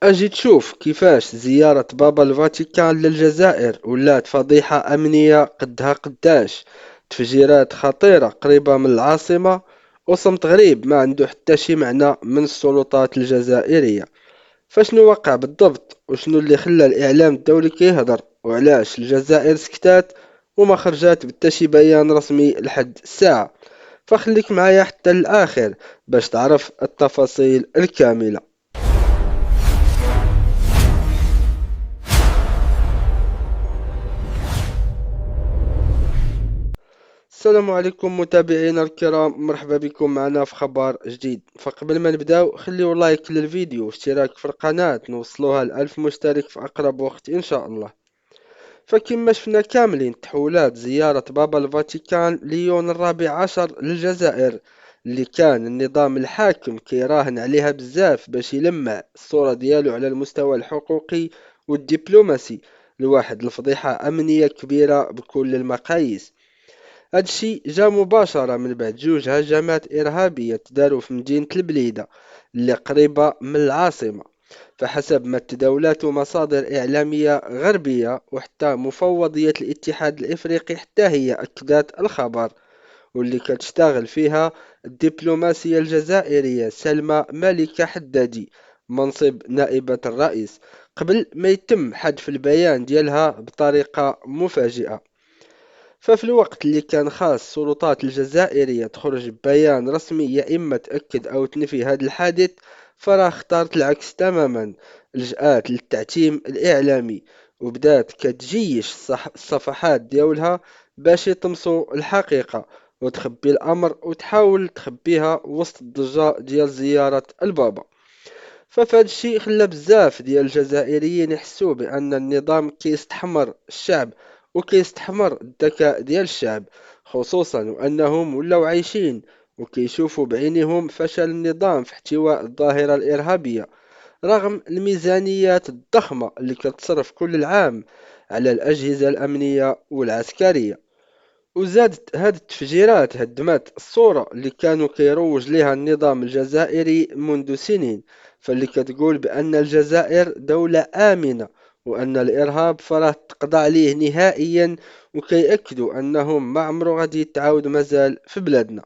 أجي تشوف كيفاش زيارة بابا الفاتيكان للجزائر ولات فضيحة أمنية قدها قداش. تفجيرات خطيرة قريبة من العاصمة، وصمت غريب ما عنده حتى شي معنى من السلطات الجزائرية. فشنو وقع بالضبط، وشنو اللي خلى الإعلام الدولي كيهضر، وعلاش الجزائر سكتات وما خرجات بتا شي بيان رسمي لحد الساعة؟ فخليك معايا حتى الآخر باش تعرف التفاصيل الكاملة. السلام عليكم متابعينا الكرام، مرحبا بكم معنا في خبر جديد. فقبل ما نبداو خليو لايك للفيديو واشتراك في القناة نوصلوها لألف مشترك في أقرب وقت إن شاء الله. فكما شفنا كاملين تحولات زيارة بابا الفاتيكان ليون الرابع عشر للجزائر، اللي كان النظام الحاكم كيراهن عليها بزاف باش يلمع الصورة ديالو على المستوى الحقوقي والدبلوماسي، لواحد الفضيحة أمنية كبيرة بكل المقاييس. هادشي جا مباشرة من بعد جوج هجمات إرهابية تداروا في مدينة البليدة اللي قريبة من العاصمة. فحسب ما تداولات مصادر إعلامية غربية وحتى مفوضية الاتحاد الإفريقي حتى هي أكدت الخبر، واللي كتشتغل فيها الدبلوماسية الجزائرية سلمى مالكة حدادي منصب نائبة الرئيس، قبل ما يتم حذف البيان ديالها بطريقة مفاجئة. ففي الوقت اللي كان خاص السلطات الجزائرية تخرج ببيان رسمي يا إما تأكد أو تنفي هذا الحادث، فراه اختارت العكس تماما. لجأت للتعتيم الإعلامي وبدات كتجيش الصفحات ديولها باش يطمسوا الحقيقة وتخبي الأمر وتحاول تخبيها وسط الضجة ديال زيارة البابا. فهاد الشيء خلى بزاف ديال الجزائريين يحسوا بأن النظام كيستحمر الشعب وكيستحمر الذكاء ديال الشعب، خصوصا وأنهم ولاو عايشين وكيشوفوا بعينهم فشل النظام في احتواء الظاهرة الإرهابية، رغم الميزانيات الضخمة اللي كتصرف كل العام على الأجهزة الأمنية والعسكرية. وزادت هاد التفجيرات هدمت الصورة اللي كانوا كيروج لها النظام الجزائري منذ سنين، فاللي كتقول بأن الجزائر دولة آمنة وأن الإرهاب فراه تقضى عليه نهائيا، وكيأكدوا أنهم ما عمرو غادي يتعاود مازال في بلادنا.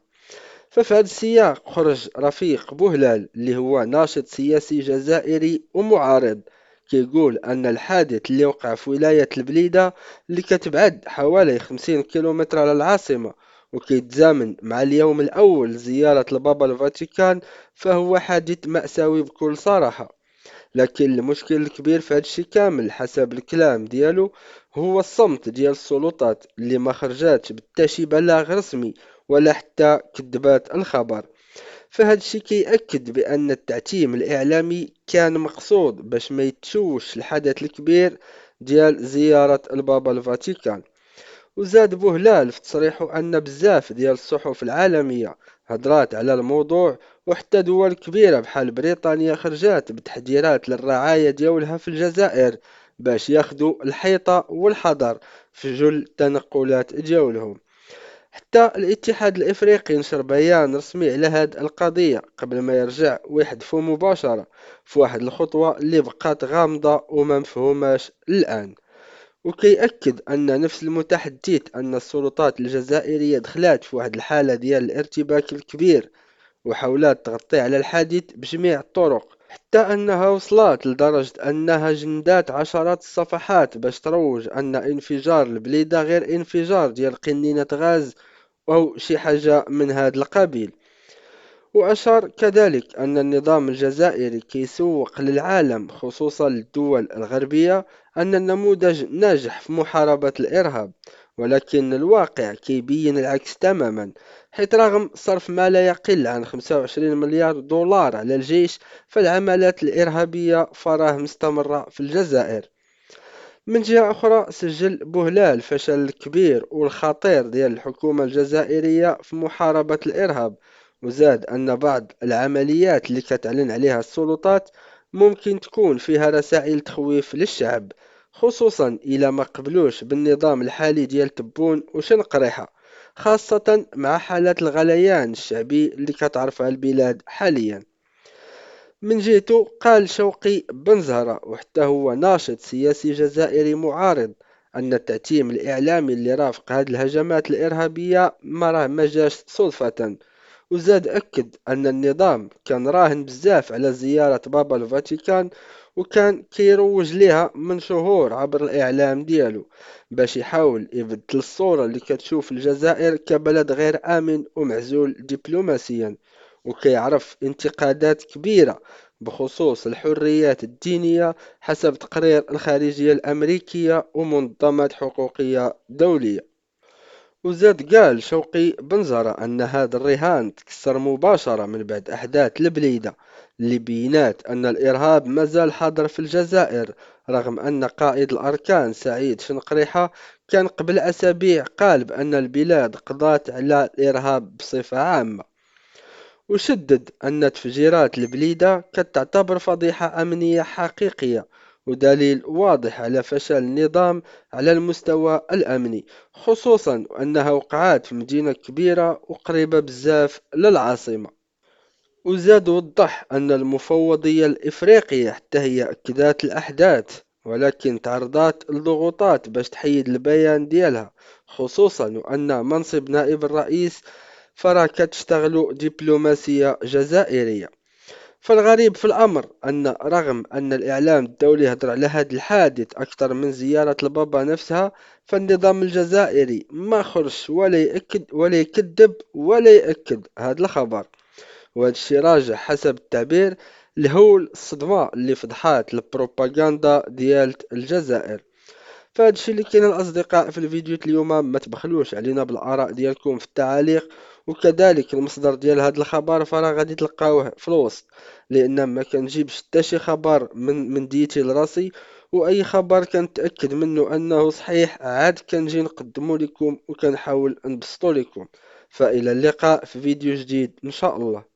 ففي هذا السياق خرج رفيق بوهلال اللي هو ناشط سياسي جزائري ومعارض، كيقول أن الحادث اللي وقع في ولاية البليدة اللي كتبعد حوالي 50 كيلومتر على العاصمة وكيتزامن مع اليوم الأول لزيارة البابا الفاتيكان فهو حادث مأساوي بكل صراحة. لكن المشكل الكبير في هادشي كامل حسب الكلام ديالو هو الصمت ديال السلطات اللي ما خرجاتش بتا شي بلاغ رسمي ولا حتى كذبات الخبر. فهاد الشي كيأكد بأن التعتيم الإعلامي كان مقصود باش ما يتشوش الحدث الكبير ديال زيارة البابا الفاتيكان. وزاد بوهلال في تصريحه أن بزاف ديال الصحف العالمية هضرات على الموضوع، وحتى دول كبيرة بحال بريطانيا خرجات بتحذيرات للرعاية ديولها في الجزائر باش ياخدوا الحيطة والحذر في جل التنقلات ديولهم. حتى الاتحاد الافريقي نشر بيان رسمي على هاد القضية قبل ما يرجع ويحذفو مباشرة في واحد الخطوة اللي بقات غامضة وما مفهوماش الآن. وكيأكد أن نفس المتحدث أن السلطات الجزائرية دخلت في واحد الحالة ديال الارتباك الكبير وحاولت تغطي على الحادث بجميع الطرق، حتى أنها وصلت لدرجة أنها جندات عشرات الصفحات باش تروج أن انفجار البليدة غير انفجار ديال قنينة غاز أو شي حاجة من هذا القبيل. وأشار كذلك أن النظام الجزائري كيسوق للعالم خصوصا للدول الغربية أن النموذج ناجح في محاربة الإرهاب، ولكن الواقع كيبين العكس تماما، حيث رغم صرف ما لا يقل عن 25 مليار دولار على الجيش فالعمليات الإرهابية فراه مستمرة في الجزائر. من جهة أخرى سجل بوهلال الفشل الكبير والخطير ديال الحكومة الجزائرية في محاربة الإرهاب، وزاد أن بعض العمليات اللي كتعلن عليها السلطات ممكن تكون فيها رسائل تخويف للشعب، خصوصا إلى ما قبلوش بالنظام الحالي ديال تبون وشنقريحة، خاصة مع حالات الغليان الشعبي اللي كتعرفها البلاد حاليا. من جهته قال شوقي بن زهرة وحتى هو ناشط سياسي جزائري معارض أن التأتيم الإعلامي اللي رافق هذه الهجمات الإرهابية ما جاش صدفة. وزاد أكد أن النظام كان راهن بزاف على زيارة بابا الفاتيكان، وكان كيروج ليها من شهور عبر الإعلام ديالو باش يحاول يبدل الصورة اللي كتشوف الجزائر كبلد غير آمن ومعزول دبلوماسيا، وكيعرف انتقادات كبيرة بخصوص الحريات الدينية حسب تقرير الخارجية الأمريكية ومنظمات حقوقية دولية. وزاد قال شوقي بن زرع أن هذا الرهان تكسر مباشرة من بعد أحداث البليدة اللي بينات أن الإرهاب مازال حاضر في الجزائر، رغم أن قائد الأركان سعيد شنقريحة كان قبل أسابيع قال بأن البلاد قضت على الإرهاب بصفة عامة. وشدد أن تفجيرات البليدة كتعتبر فضيحة أمنية حقيقية ودليل واضح على فشل النظام على المستوى الأمني، خصوصا أنها وقعت في مدينة كبيرة وقريبة بزاف للعاصمة. وزاد وضح أن المفوضية الإفريقية حتى هي أكدت الأحداث، ولكن تعرضت لضغوطات باش تحيد البيان ديالها، خصوصا وأن منصب نائب الرئيس فراه كتشتغل دبلوماسية جزائرية. فالغريب في الأمر أن رغم أن الإعلام الدولي هدر على هذا الحادث أكثر من زيارة البابا نفسها، فالنظام الجزائري ما خرج ولا يأكد ولا يكذب ولا يأكد هذا الخبر. وهذا الشيء راجع حسب التعبير لهول الصدمة اللي فضحات البروباغندا ديال الجزائر. فهذا الشيء اللي كاين الأصدقاء في الفيديو اليوم، ما تبخلوش علينا بالآراء ديالكم في التعاليق، وكذلك المصدر ديال هذا الخبر فراه غادي تلقاوه في الوسط، لأن ما كنجيبش حتى شي خبر من ديتي لراسي، وأي خبر كنتأكد منه أنه صحيح عاد كنجي نقدمه لكم وكنحاول نبسطه لكم. فإلى اللقاء في فيديو جديد إن شاء الله.